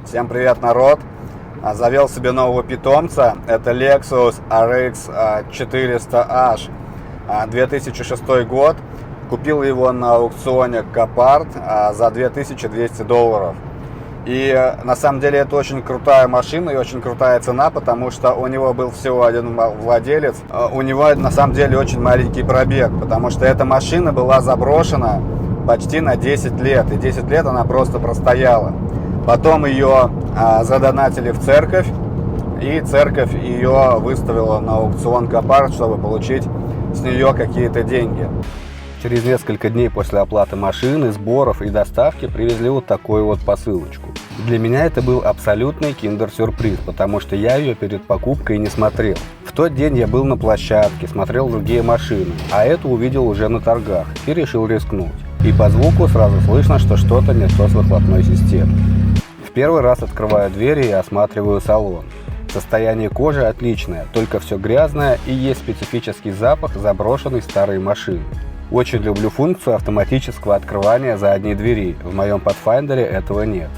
Всем привет, народ! Завел себе нового питомца. Это Lexus RX 400H, 2006 год. Купил его на аукционе Copart за $2200. И на самом деле это очень крутая машина и очень крутая цена, потому что у него был всего один владелец. У него на самом деле очень маленький пробег, потому что эта машина была заброшена почти на 10 лет. И 10 лет она просто простояла. Потом ее задонатили в церковь, и церковь ее выставила на аукцион Copart, чтобы получить с нее какие-то деньги. Через несколько дней после оплаты машины, сборов и доставки привезли вот такую вот посылочку. Для меня это был абсолютный киндер-сюрприз, потому что я ее перед покупкой не смотрел. В тот день я был на площадке, смотрел другие машины, а эту увидел уже на торгах и решил рискнуть. И по звуку сразу слышно, что что-то не то с выхлопной системой. В первый раз открываю двери и осматриваю салон. Состояние кожи отличное, только все грязное и есть специфический запах заброшенной старой машины. Очень люблю функцию автоматического открывания задней двери. В моем Pathfinder этого нет.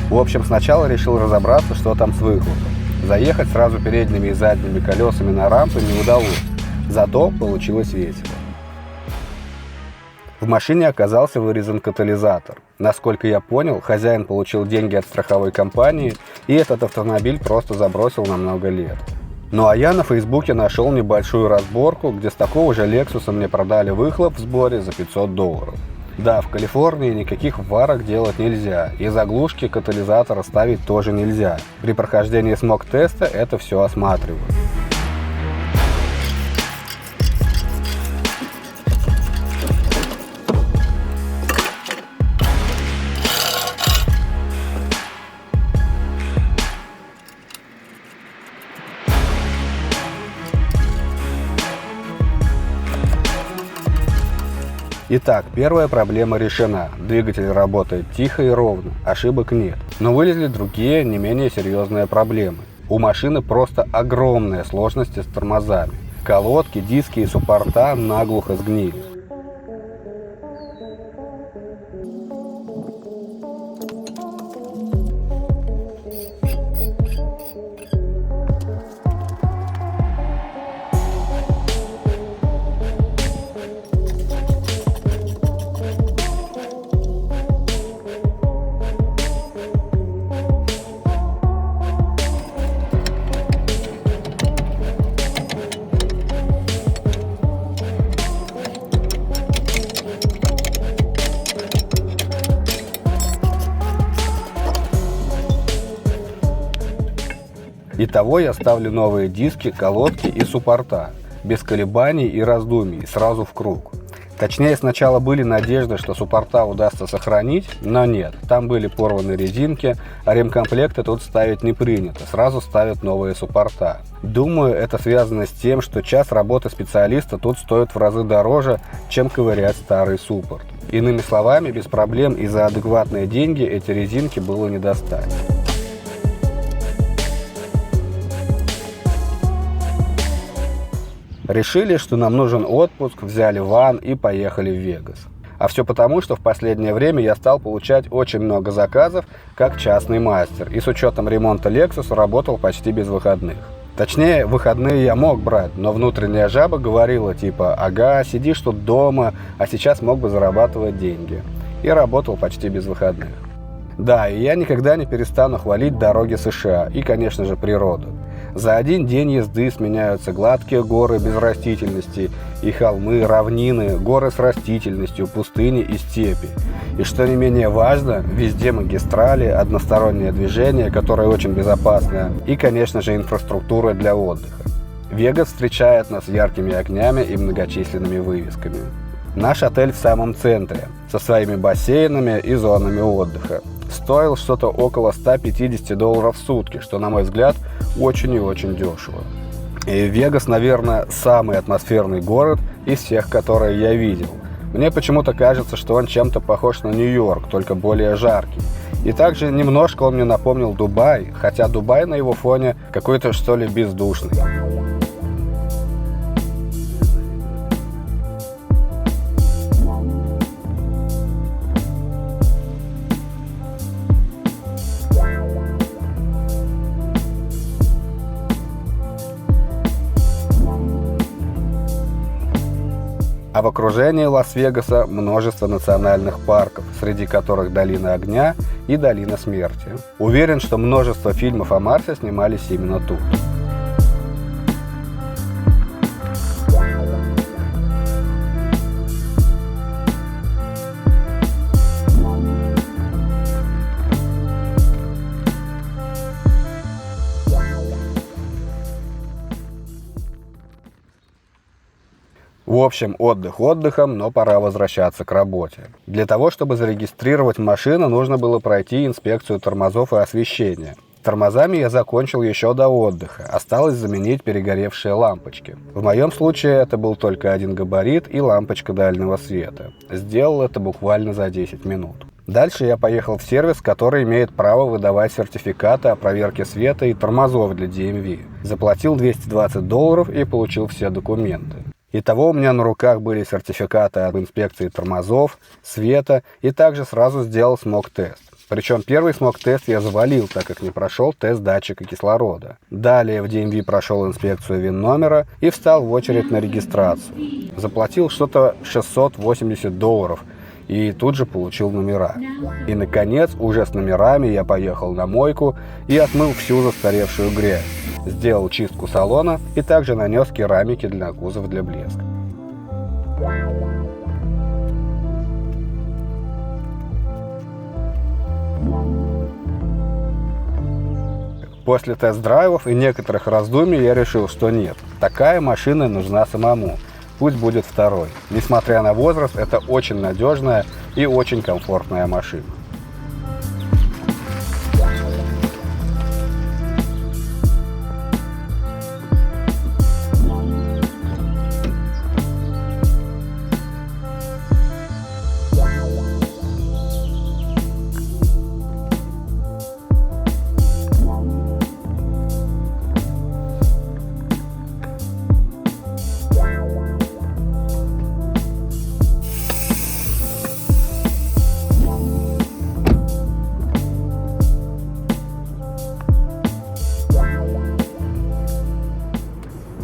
В общем, сначала решил разобраться, что там с выхлопом. Заехать сразу передними и задними колесами на рампы не удалось, зато получилось весело. В машине оказался вырезан катализатор. Насколько я понял, хозяин получил деньги от страховой компании, и этот автомобиль просто забросил на много лет. Ну а я на Фейсбуке нашел небольшую разборку, где с такого же Lexus мне продали выхлоп в сборе за $500. Да, в Калифорнии никаких варок делать нельзя, и заглушки катализатора ставить тоже нельзя. При прохождении смог-теста это все осматривают. Итак, первая проблема решена. Двигатель работает тихо и ровно, ошибок нет. Но вылезли другие, не менее серьезные проблемы. У машины просто огромные сложности с тормозами. Колодки, диски и суппорта наглухо сгнили. Итого я ставлю новые диски, колодки и суппорта, без колебаний и раздумий, сразу в круг. Точнее, сначала были надежды, что суппорта удастся сохранить, но нет, там были порваны резинки, а ремкомплекты тут ставить не принято, сразу ставят новые суппорта. Думаю, это связано с тем, что час работы специалиста тут стоит в разы дороже, чем ковырять старый суппорт. Иными словами, без проблем и за адекватные деньги эти резинки было не достать. Решили, что нам нужен отпуск, взяли ван и поехали в Вегас. А все потому, что в последнее время я стал получать очень много заказов как частный мастер. И с учетом ремонта Lexus работал почти без выходных. Точнее, выходные я мог брать, но внутренняя жаба говорила типа: ага, сидишь тут дома, а сейчас мог бы зарабатывать деньги. И работал почти без выходных. Да, и я никогда не перестану хвалить дороги США и, конечно же, природу. За один день езды сменяются гладкие горы без растительности и холмы, равнины, горы с растительностью, пустыни и степи. И что не менее важно, везде магистрали, одностороннее движение, которое очень безопасное, и, конечно же, инфраструктура для отдыха. Вегас встречает нас яркими огнями и многочисленными вывесками. Наш отель в самом центре, со своими бассейнами и зонами отдыха. Стоил что-то около $150 в сутки, что, на мой взгляд, очень и очень дешево. И Вегас, наверное, самый атмосферный город из всех, которые я видел. Мне почему-то кажется, что он чем-то похож на Нью-Йорк, только более жаркий. И также немножко он мне напомнил Дубай, хотя Дубай на его фоне какой-то, что ли, бездушный. А в окружении Лас-Вегаса множество национальных парков, среди которых Долина огня и Долина смерти. Уверен, что множество фильмов о Марсе снимались именно тут. В общем, отдых отдыхом, но пора возвращаться к работе. Для того, чтобы зарегистрировать машину, нужно было пройти инспекцию тормозов и освещения. Тормозами я закончил еще до отдыха, осталось заменить перегоревшие лампочки. В моем случае это был только один габарит и лампочка дальнего света. Сделал это буквально за 10 минут. Дальше я поехал в сервис, который имеет право выдавать сертификаты о проверке света и тормозов для DMV. Заплатил $220 и получил все документы. Итого у меня на руках были сертификаты об инспекции тормозов, света и также сразу сделал смог-тест. Причем первый смог-тест я завалил, так как не прошел тест датчика кислорода. Далее в DMV прошел инспекцию ВИН-номера и встал в очередь на регистрацию. Заплатил что-то $680 и тут же получил номера. И наконец, уже с номерами я поехал на мойку и отмыл всю застаревшую грязь. Сделал чистку салона и также нанес керамики на кузов для блеска. После тест-драйвов и некоторых раздумий я решил, что нет, такая машина нужна самому. Пусть будет второй. Несмотря на возраст, это очень надежная и очень комфортная машина.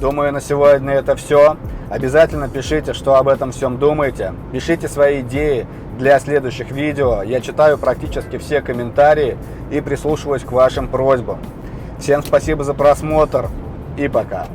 Думаю, на сегодня это все. Обязательно пишите, что об этом всем думаете. Пишите свои идеи для следующих видео. Я читаю практически все комментарии и прислушиваюсь к вашим просьбам. Всем спасибо за просмотр и пока.